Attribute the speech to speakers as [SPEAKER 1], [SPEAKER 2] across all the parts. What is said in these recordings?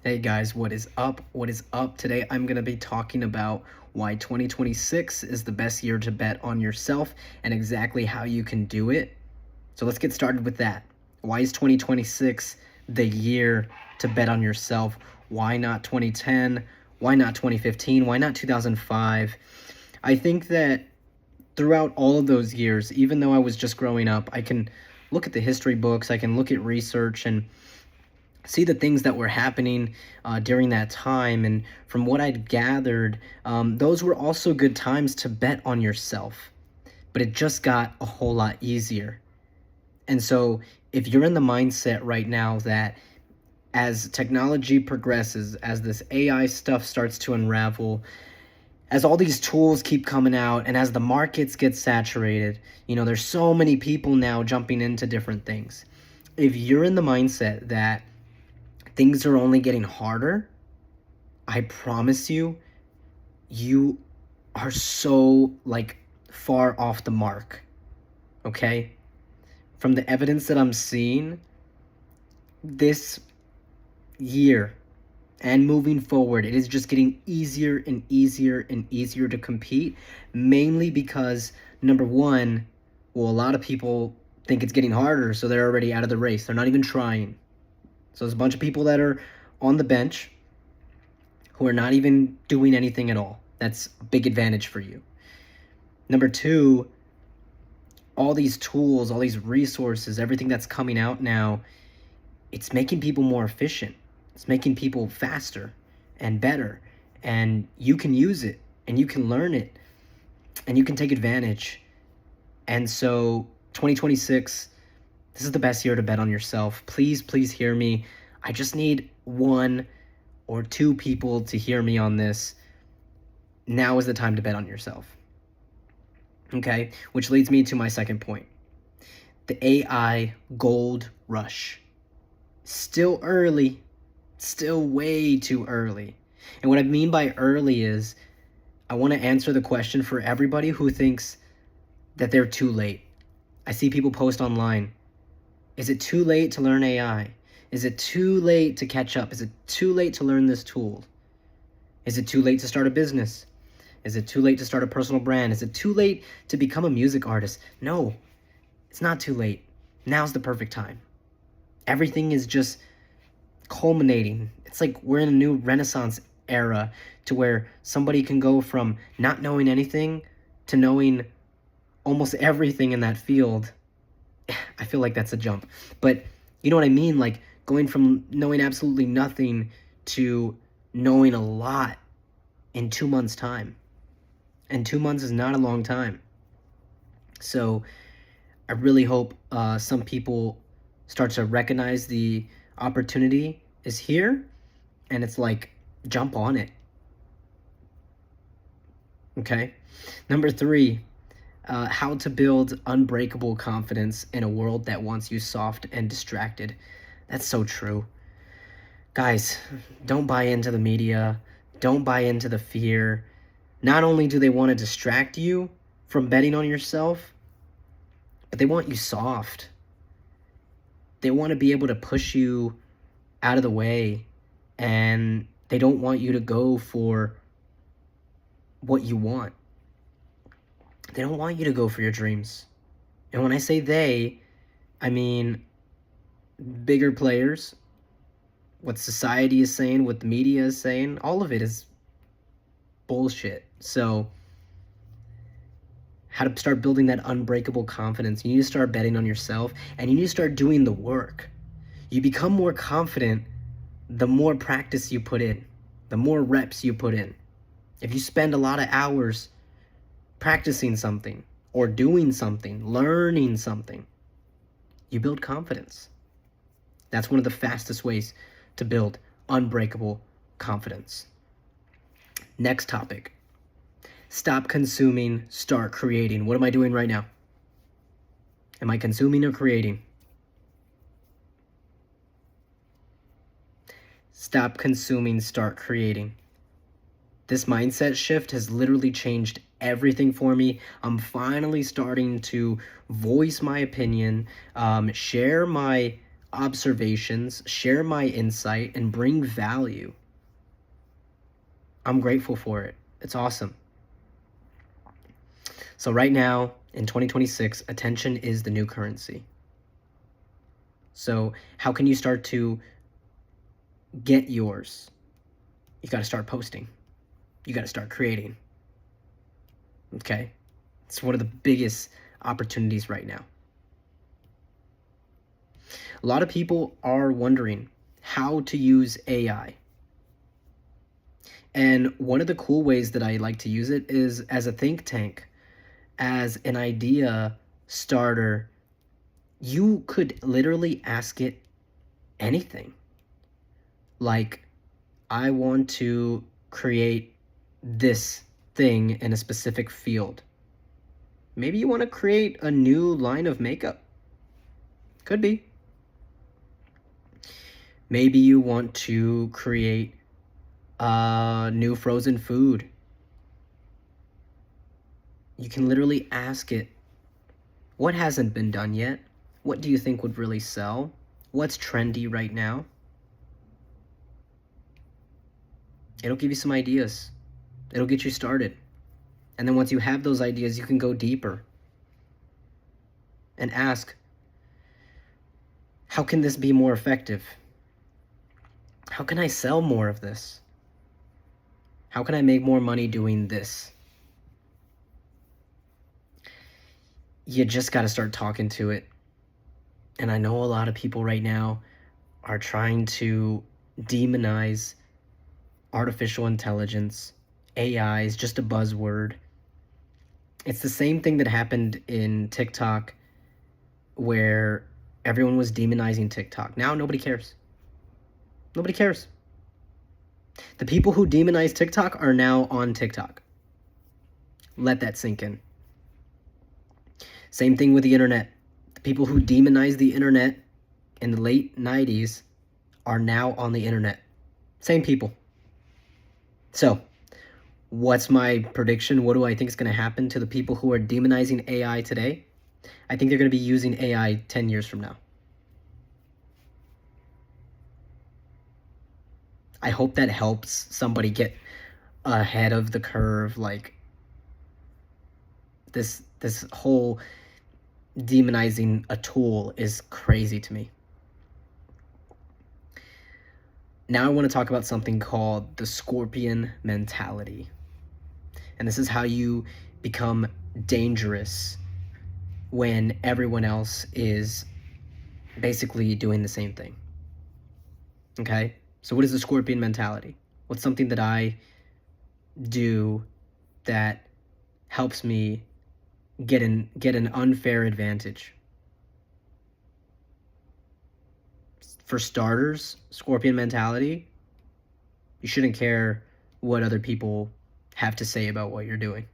[SPEAKER 1] Hey guys, what is up? What is up? Today I'm going to be talking about why 2026 is the best year to bet on yourself and exactly how you can do it. So let's get started with that. Why is 2026 the year to bet on yourself? Why not 2010? Why not 2015? Why not 2005? I think that throughout all of those years, even though I was just growing up, I can look at the history books, I can look at research and see the things that were happening during that time. And from what I'd gathered, those were also good times to bet on yourself. But it just got a whole lot easier. And so if you're in the mindset right now that as technology progresses, as this AI stuff starts to unravel, as all these tools keep coming out, and as the markets get saturated, there's so many people now jumping into different things. If you're in the mindset that things are only getting harder, I promise you, you are so far off the mark. Okay? From the evidence that I'm seeing, this year and moving forward, it is just getting easier and easier and easier to compete, mainly because number one, well, a lot of people think it's getting harder, so they're already out of the race. They're not even trying. So there's a bunch of people that are on the bench who are not even doing anything at all. That's a big advantage for you. Number two, all these tools, all these resources, everything that's coming out now, it's making people more efficient. It's making people faster and better. And you can use it and you can learn it and you can take advantage. And so 2026, this is the best year to bet on yourself. Please, please hear me. I just need one or two people to hear me on this. Now is the time to bet on yourself. Okay, which leads me to my second point. The AI gold rush. Still early, still way too early. And what I mean by early is I want to answer the question for everybody who thinks that they're too late. I see people post online. Is it too late to learn AI? Is it too late to catch up? Is it too late to learn this tool? Is it too late to start a business? Is it too late to start a personal brand? Is it too late to become a music artist? No, it's not too late. Now's the perfect time. Everything is just culminating. It's like we're in a new Renaissance era to where somebody can go from not knowing anything to knowing almost everything in that field. I feel like that's a jump. But you know what I mean? Like going from knowing absolutely nothing to knowing a lot in 2 months' time. And 2 months is not a long time. So I really hope some people start to recognize the opportunity is here and it's like, jump on it. Okay. Number three, how to build unbreakable confidence in a world that wants you soft and distracted. That's so true. Guys, don't buy into the media. Don't buy into the fear. Not only do they want to distract you from betting on yourself, but they want you soft. They want to be able to push you out of the way, and they don't want you to go for what you want. They don't want you to go for your dreams. And when I say they, I mean bigger players, what society is saying, what the media is saying, all of it is bullshit. So how to start building that unbreakable confidence. You need to start betting on yourself and you need to start doing the work. You become more confident the more practice you put in, the more reps you put in. If you spend a lot of hours practicing something or doing something, learning something, you build confidence. That's one of the fastest ways to build unbreakable confidence. Next topic. Stop consuming, start creating. What am I doing right now? Am I consuming or creating? Stop consuming, start creating. This mindset shift has literally changed everything for me. I'm finally starting to voice my opinion, share my observations, share my insight, and bring value. I'm grateful for it. It's awesome. So right now, in 2026, attention is the new currency. So how can you start to get yours? You got to start posting. You got to start creating. Okay? It's one of the biggest opportunities right now. A lot of people are wondering how to use AI. And one of the cool ways that I like to use it is as a think tank, as an idea starter. You could literally ask it anything. Like, I want to create this thing in a specific field. Maybe you want to create a new line of makeup. Could be. Maybe you want to create a new frozen food. You can literally ask it, what hasn't been done yet? What do you think would really sell? What's trendy right now? It'll give you some ideas. It'll get you started. And then once you have those ideas, you can go deeper and ask, how can this be more effective? How can I sell more of this? How can I make more money doing this? You just got to start talking to it. And I know a lot of people right now are trying to demonize artificial intelligence. AI is just a buzzword. It's the same thing that happened in TikTok where everyone was demonizing TikTok. Now nobody cares. Nobody cares. The people who demonize TikTok are now on TikTok. Let that sink in. Same thing with the internet. The people who demonized the internet in the late 90s are now on the internet. Same people. So, what's my prediction? What do I think is going to happen to the people who are demonizing AI today? I think they're going to be using AI 10 years from now. I hope that helps somebody get ahead of the curve. Like, this whole demonizing a tool is crazy to me. Now I want to talk about something called the scorpion mentality. And this is how you become dangerous when everyone else is basically doing the same thing. Okay? So what is the scorpion mentality? What's something that I do that helps me get an unfair advantage? For starters, scorpion mentality, you shouldn't care what other people have to say about what you're doing.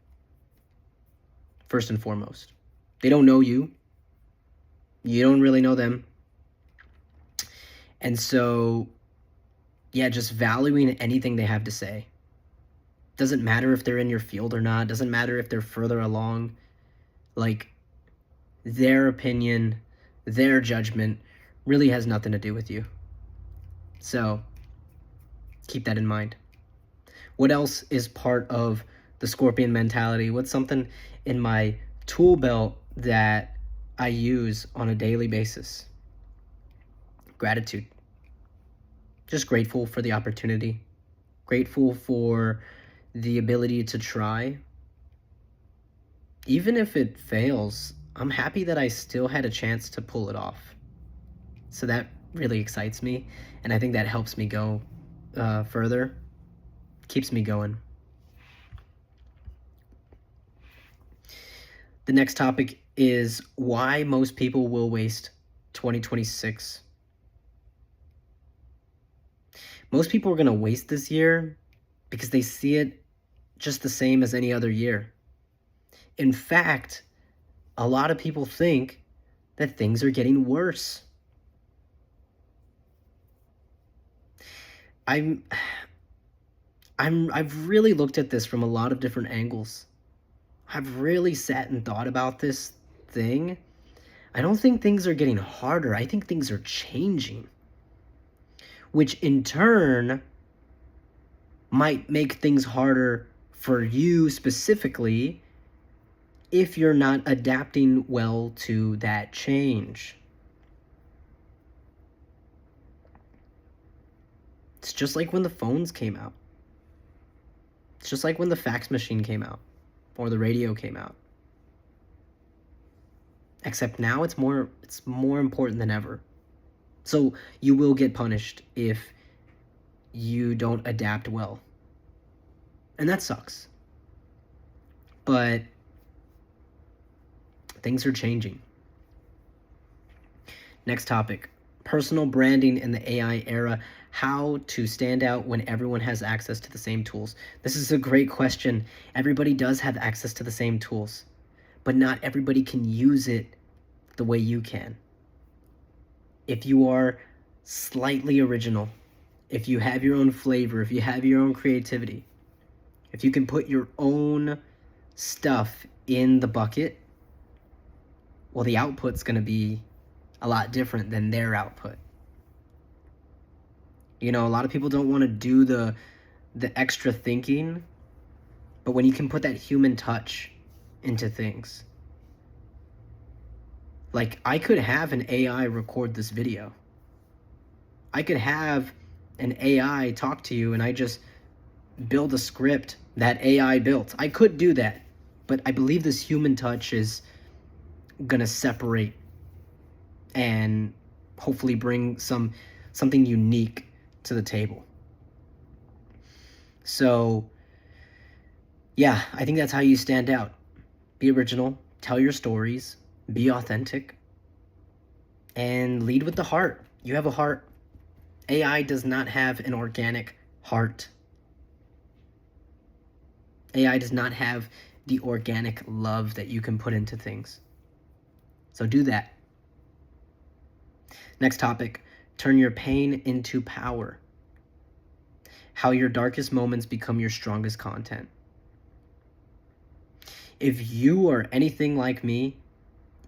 [SPEAKER 1] First and foremost. They don't know you. You don't really know them. And so, yeah, just valuing anything they have to say. Doesn't matter if they're in your field or not. Doesn't matter if they're further along. Like, their opinion, their judgment really has nothing to do with you. So, keep that in mind. What else is part of the scorpion mentality? What's something in my tool belt that I use on a daily basis? Gratitude. Just grateful for the opportunity. Grateful for the ability to try. Even if it fails, I'm happy that I still had a chance to pull it off. So that really excites me, and I think that helps me go further, keeps me going. The next topic is why most people will waste 2026. Most people are going to waste this year because they see it just the same as any other year. In fact, a lot of people think that things are getting worse. I've really looked at this from a lot of different angles. I've really sat and thought about this thing. I don't think things are getting harder. I think things are changing, which in turn might make things harder for you specifically if you're not adapting well to that change. It's just like when the phones came out. It's just like when the fax machine came out or the radio came out. Except now it's more important than ever. So you will get punished if you don't adapt well. And that sucks. But things are changing. Next topic, personal branding in the AI era. How to stand out when everyone has access to the same tools. This is a great question. Everybody does have access to the same tools, but not everybody can use it the way you can. If you are slightly original, if you have your own flavor, if you have your own creativity, if you can put your own stuff in the bucket, well, the output's going to be a lot different than their output. You know, a lot of people don't want to do the extra thinking, but when you can put that human touch into things, like I could have an AI record this video. I could have an AI talk to you and I just build a script that AI built. I could do that, but I believe this human touch is gonna separate and hopefully bring something unique to the table. So yeah, I think that's how you stand out. Be original, tell your stories, be authentic, and lead with the heart. You have a heart. AI does not have an organic heart. AI does not have the organic love that you can put into things. So do that. Next topic, turn your pain into power. How your darkest moments become your strongest content. If you are anything like me,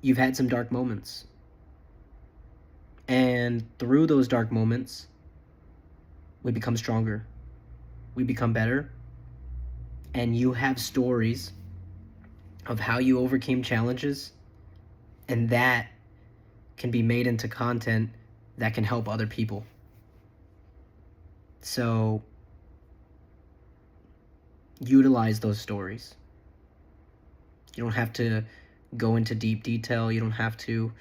[SPEAKER 1] you've had some dark moments. And through those dark moments, we become stronger. We become better. And you have stories of how you overcame challenges, and that can be made into content that can help other people. So utilize those stories. You don't have to go into deep detail. You don't have to.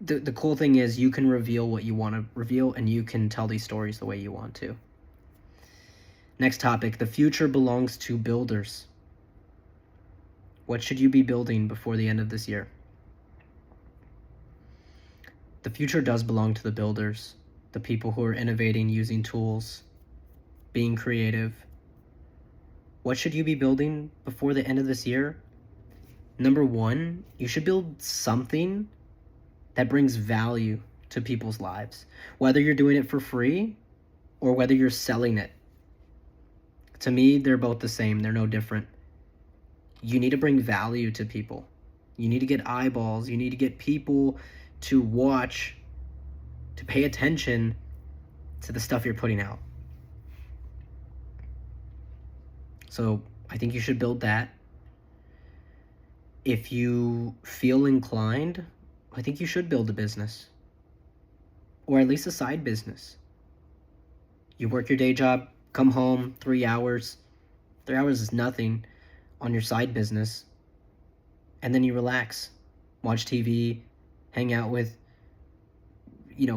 [SPEAKER 1] The cool thing is you can reveal what you want to reveal, and you can tell these stories the way you want to. Next topic, the future belongs to builders. What should you be building before the end of this year? The future does belong to the builders, the people who are innovating, using tools, being creative. What should you be building before the end of this year? Number one, you should build something that brings value to people's lives, whether you're doing it for free or whether you're selling it. To me, they're both the same. They're no different. You need to bring value to people. You need to get eyeballs. You need to get people to watch, to pay attention to the stuff you're putting out. So I think you should build that. If you feel inclined, I think you should build a business, or at least a side business. You work your day job, come home, 3 hours. 3 hours is nothing on your side business. And then you relax, watch TV, hang out with,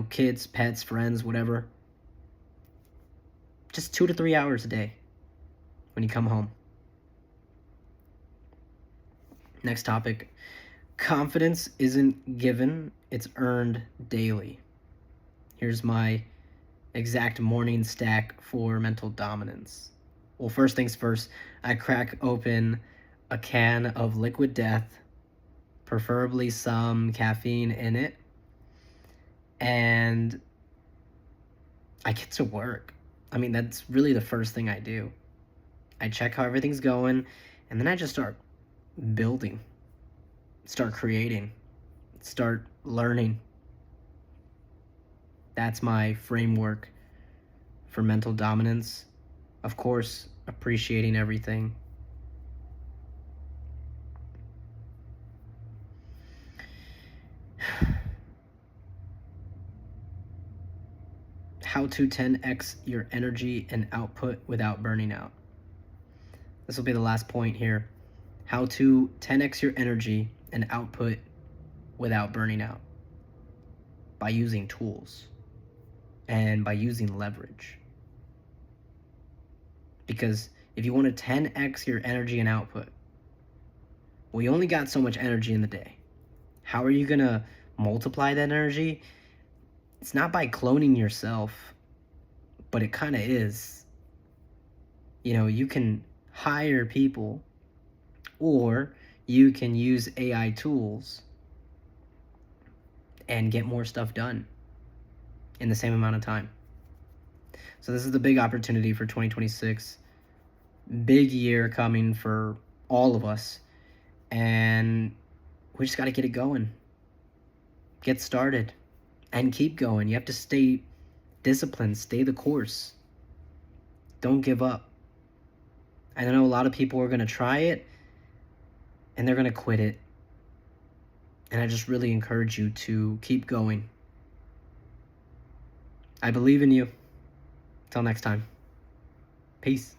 [SPEAKER 1] kids, pets, friends, whatever. Just 2 to 3 hours a day when you come home. Next topic, confidence isn't given, it's earned daily. Here's my exact morning stack for mental dominance. Well, first things first, I crack open a can of Liquid Death, preferably some caffeine in it, and I get to work. I mean, that's really the first thing I do. I check how everything's going, and then I just start building, start creating. Start learning. That's my framework for mental dominance. Of course, appreciating everything. How to 10x your energy and output without burning out. This will be the last point here. How to 10x your energy and output without burning out. By using tools and by using leverage. Because if you want to 10x your energy and output, well, you only got so much energy in the day. How are you going to multiply that energy? It's not by cloning yourself, but it kind of is. You know, you can hire people, or you can use AI tools and get more stuff done in the same amount of time. So this is the big opportunity for 2026. Big year coming for all of us. And we just got to get it going. Get started and keep going. You have to stay disciplined, stay the course. Don't give up. I know a lot of people are going to try it and they're going to quit it. And I just really encourage you to keep going. I believe in you. Till next time. Peace.